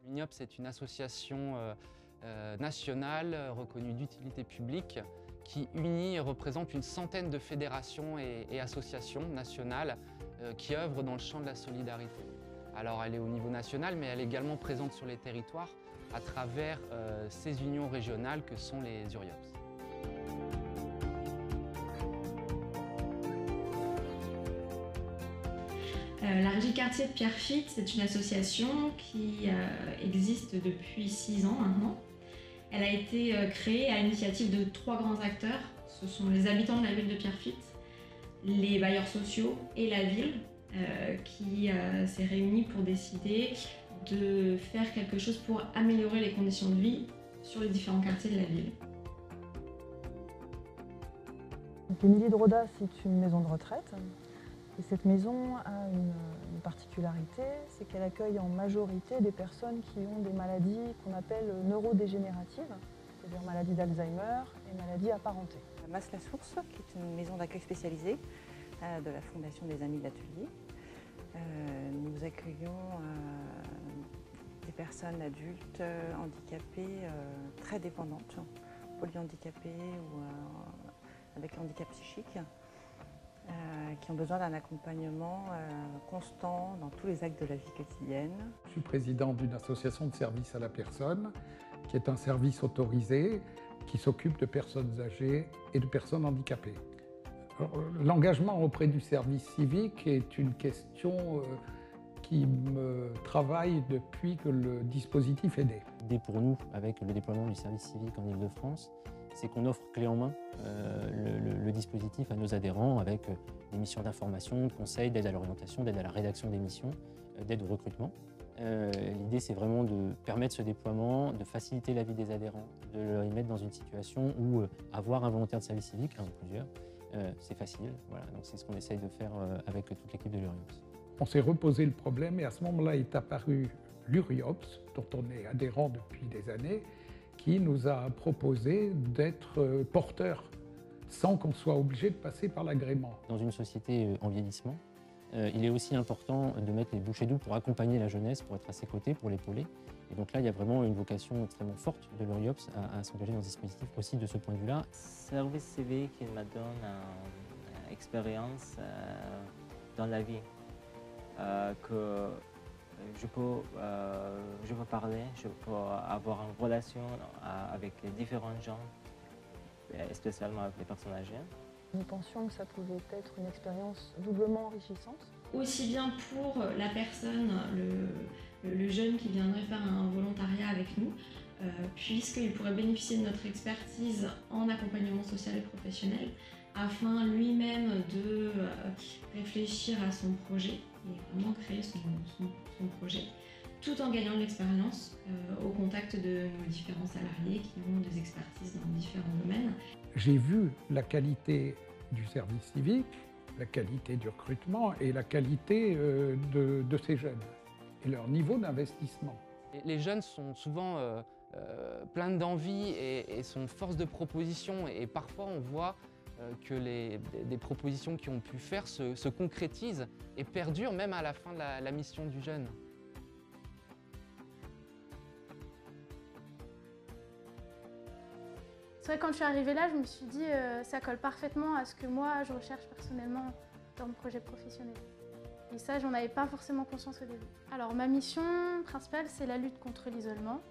UNIOPS est une association nationale reconnue d'utilité publique qui unit et représente une centaine de fédérations et associations nationales qui œuvrent dans le champ de la solidarité. Alors elle est au niveau national, mais elle est également présente sur les territoires à travers ces unions régionales que sont les URIOPS. La Régie quartier de Pierrefitte, c'est une association qui existe depuis 6 ans maintenant. Elle a été créée à l'initiative de 3 grands acteurs. Ce sont les habitants de la ville de Pierrefitte, les bailleurs sociaux et la ville qui s'est réunie pour décider de faire quelque chose pour améliorer les conditions de vie sur les différents quartiers de la ville. L'Émilie de Roda, c'est une maison de retraite. Et cette maison a une particularité, c'est qu'elle accueille en majorité des personnes qui ont des maladies qu'on appelle neurodégénératives, c'est-à-dire maladies d'Alzheimer et maladies apparentées. La Masse la Source, qui est une maison d'accueil spécialisée de la Fondation des Amis de l'Atelier. Nous accueillons des personnes adultes handicapées très dépendantes, polyhandicapées ou avec handicap psychique. Qui ont besoin d'un accompagnement constant dans tous les actes de la vie quotidienne. Je suis président d'une association de services à la personne, qui est un service autorisé, qui s'occupe de personnes âgées et de personnes handicapées. L'engagement auprès du service civique est une question qui me travaille depuis que le dispositif est né. L'idée pour nous, avec le déploiement du service civique en Île-de-France, c'est qu'on offre clé en main le dispositif à nos adhérents avec des missions d'information, de conseil, d'aide à l'orientation, d'aide à la rédaction des missions, d'aide au recrutement. L'idée, c'est vraiment de permettre ce déploiement, de faciliter la vie des adhérents, de les mettre dans une situation où avoir un volontaire de service civique, un ou plusieurs, c'est facile. Voilà, donc c'est ce qu'on essaye de faire avec toute l'équipe de l'URIOPS. On s'est reposé le problème et à ce moment-là est apparu l'URIOPS, dont on est adhérent depuis des années, qui nous a proposé d'être porteur sans qu'on soit obligé de passer par l'agrément. Dans une société en vieillissement, il est aussi important de mettre les bouchées doubles pour accompagner la jeunesse, pour être à ses côtés, pour l'épauler. Et donc là, il y a vraiment une vocation extrêmement forte de l'URIOPS à s'engager dans ce dispositif aussi de ce point de vue-là. Service civique, il me donne une expérience dans la vie que je peux parler, je peux avoir une relation avec les différents gens, spécialement avec les personnes âgées. Nous pensions que ça pouvait être une expérience doublement enrichissante. Aussi bien pour la personne, le jeune qui viendrait faire un volontariat avec nous, puisqu'il pourrait bénéficier de notre expertise en accompagnement social et professionnel, afin lui-même de réfléchir à son projet et vraiment créer son projet, tout en gagnant de l'expérience au contact de nos différents salariés qui ont des expertises dans différents domaines. J'ai vu la qualité du service civique, la qualité du recrutement et la qualité de ces jeunes et leur niveau d'investissement. Les jeunes sont souvent pleins d'envie et sont force de proposition et parfois on voit que des propositions qui ont pu faire se concrétisent et perdurent même à la fin de la mission du jeune. C'est vrai, quand je suis arrivée là, je me suis dit ça colle parfaitement à ce que moi je recherche personnellement dans mon projet professionnel. Et ça, j'en avais pas forcément conscience au début. Alors ma mission principale, c'est la lutte contre l'isolement,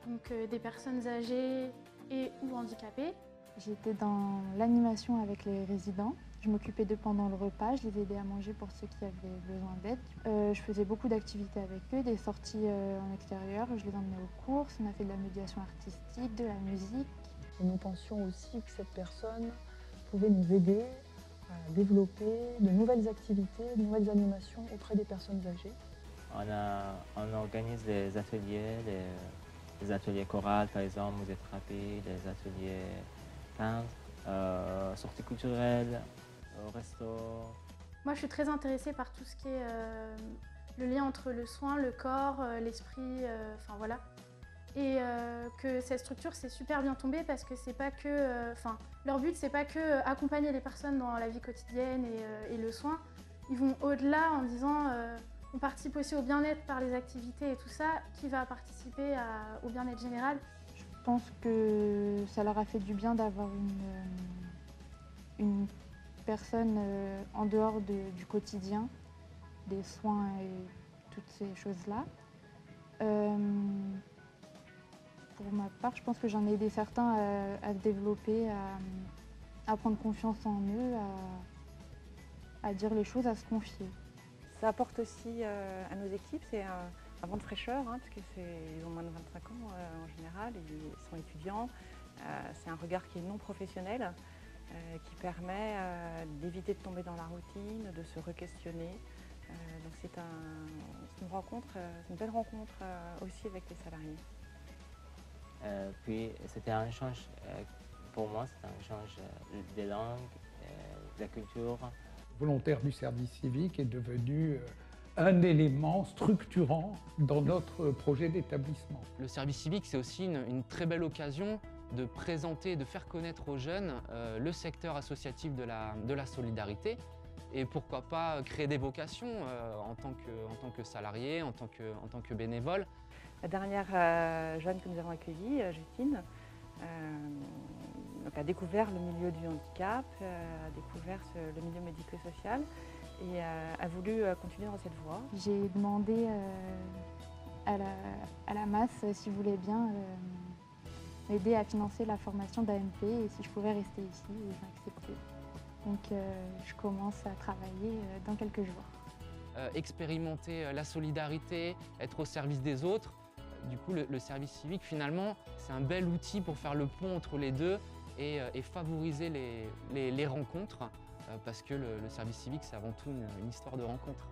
donc des personnes âgées et ou handicapées. J'étais dans l'animation avec les résidents. Je m'occupais d'eux pendant le repas, je les aidais à manger pour ceux qui avaient besoin d'aide. Je faisais beaucoup d'activités avec eux, des sorties en extérieur, je les emmenais aux courses, on a fait de la médiation artistique, de la musique. Et nous pensions aussi que cette personne pouvait nous aider à développer de nouvelles activités, de nouvelles animations auprès des personnes âgées. On organise des ateliers, des ateliers chorales par exemple, musique-thérapie, des ateliers peintres, sorties culturelles, resto. Moi je suis très intéressée par tout ce qui est le lien entre le soin, le corps, l'esprit, enfin voilà. Et que cette structure s'est super bien tombée parce que c'est pas que, leur but c'est pas que accompagner les personnes dans la vie quotidienne et le soin. Ils vont au-delà en disant On participe aussi au bien-être par les activités et tout ça. Qui va participer au bien-être général? Je pense que ça leur a fait du bien d'avoir une personne en dehors du quotidien, des soins et toutes ces choses-là. Pour ma part, je pense que j'en ai aidé certains à se développer, à prendre confiance en eux, à dire les choses, à se confier. Ça apporte aussi à nos équipes, c'est un vent de fraîcheur, hein, parce qu'ils ont moins de 25 ans en général, ils sont étudiants. C'est un regard qui est non professionnel, qui permet d'éviter de tomber dans la routine, de se re-questionner. Donc c'est une belle rencontre aussi avec les salariés. Puis c'était un échange, pour moi, c'était un échange des langues, de la culture. Volontaire du service civique est devenu un élément structurant dans notre projet d'établissement. Le service civique, c'est aussi une très belle occasion de présenter, de faire connaître aux jeunes le secteur associatif de la solidarité et pourquoi pas créer des vocations en tant que salarié, en tant que bénévole. La dernière jeune que nous avons accueillie, Justine, a découvert le milieu du handicap, a découvert le milieu médico-social et a voulu continuer dans cette voie. J'ai demandé à la masse s'ils voulaient bien m'aider à financer la formation d'AMP et si je pouvais rester ici, ils ont accepté. Donc je commence à travailler dans quelques jours. Expérimenter la solidarité, être au service des autres. Du coup, le service civique, finalement, c'est un bel outil pour faire le pont entre les deux et favoriser les rencontres, parce que le service civique, c'est avant tout une histoire de rencontres.